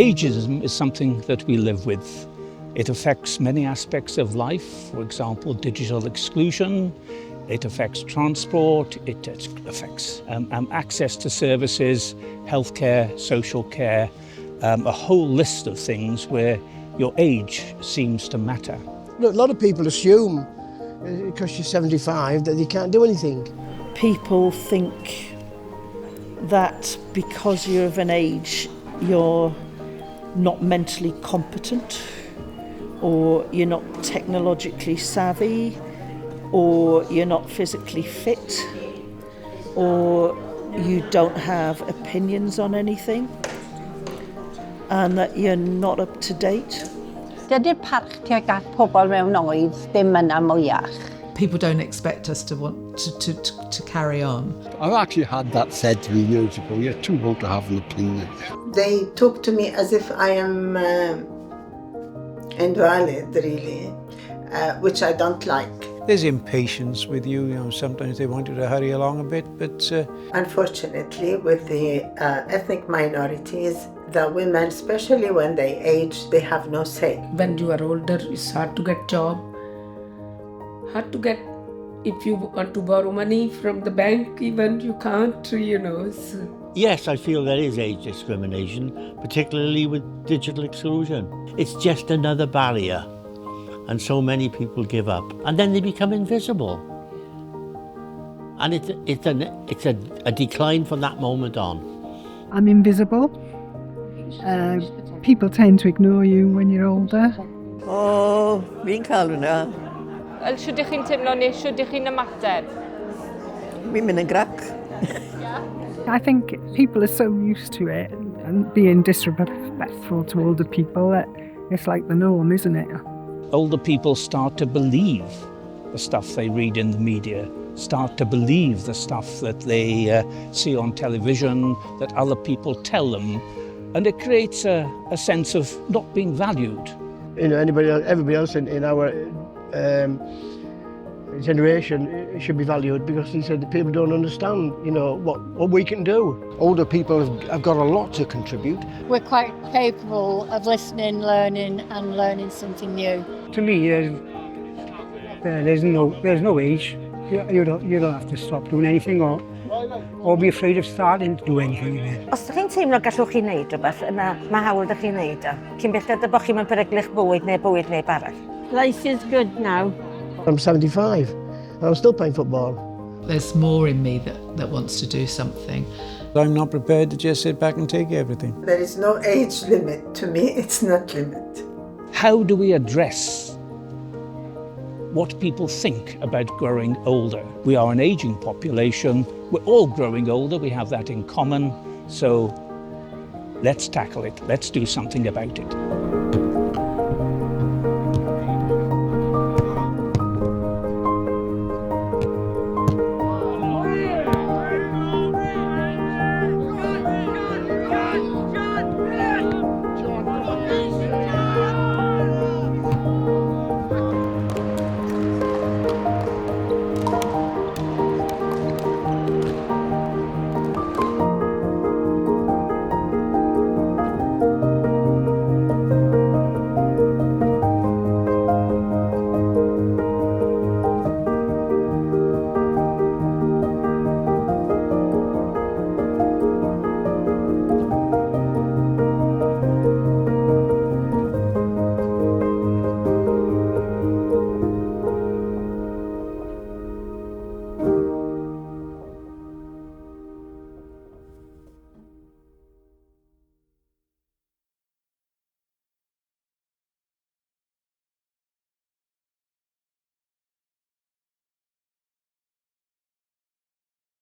Ageism is something that we live with. It affects many aspects of life, for example, digital exclusion. It affects transport, it affects access to services, healthcare, social care, a whole list of things where your age seems to matter. A lot of people assume, because you're 75, that you can't do anything. People think that because you're of an age, you're not mentally competent, or you're not technologically savvy, or you're not physically fit, or you don't have opinions on anything, and that you're not up to date. Dydy'r parch tuag at pobl mewn oed ddim yna mwyach. People don't expect us to want to carry on. I've actually had that said to me years ago, you're too old to have an opinion. They talk to me as if I am invalid, really, which I don't like. There's impatience with you, sometimes they want you to hurry along a bit, but... Unfortunately, with the ethnic minorities, the women, especially when they age, they have no say. When you are older, it's hard to get job, hard to get, if you want to borrow money from the bank, even you can't, So. Yes, I feel there is age discrimination, particularly with digital exclusion. It's just another barrier, and so many people give up, and then they become invisible. And it's a decline from that moment on. I'm invisible. People tend to ignore you when you're older. Oh, fi'n cael hwnna. Wel, shwd ych chi'n teimlo neu shwd ych chi'n ymateb? Fi'n mynd yn grac. I think people are so used to it and being disrespectful to older people that it's like the norm, isn't it? Older people start to believe the stuff they read in the media, start to believe the stuff that they see on television, that other people tell them, and it creates a sense of not being valued. Everybody else in our generation should be valued, because he said that people don't understand, what we can do. Older people have got a lot to contribute. We're quite capable of listening, learning and learning something new. To me, there's no age. You don't have to stop doing anything or be afraid of starting to do anything again. Os ydych chi'n teimlo gallwch chi wneud rhywbeth, yna mae hawl ydych chi'n wneud o. Cyn belled bod chi'n peryglu'ch bywyd neb arall. Life is good now. I'm 75 and I'm still playing football. There's more in me that wants to do something. I'm not prepared to just sit back and take everything. There is no age limit. To me, it's not limit. How do we address what people think about growing older? We are an aging population. We're all growing older. We have that in common. So let's tackle it. Let's do something about it.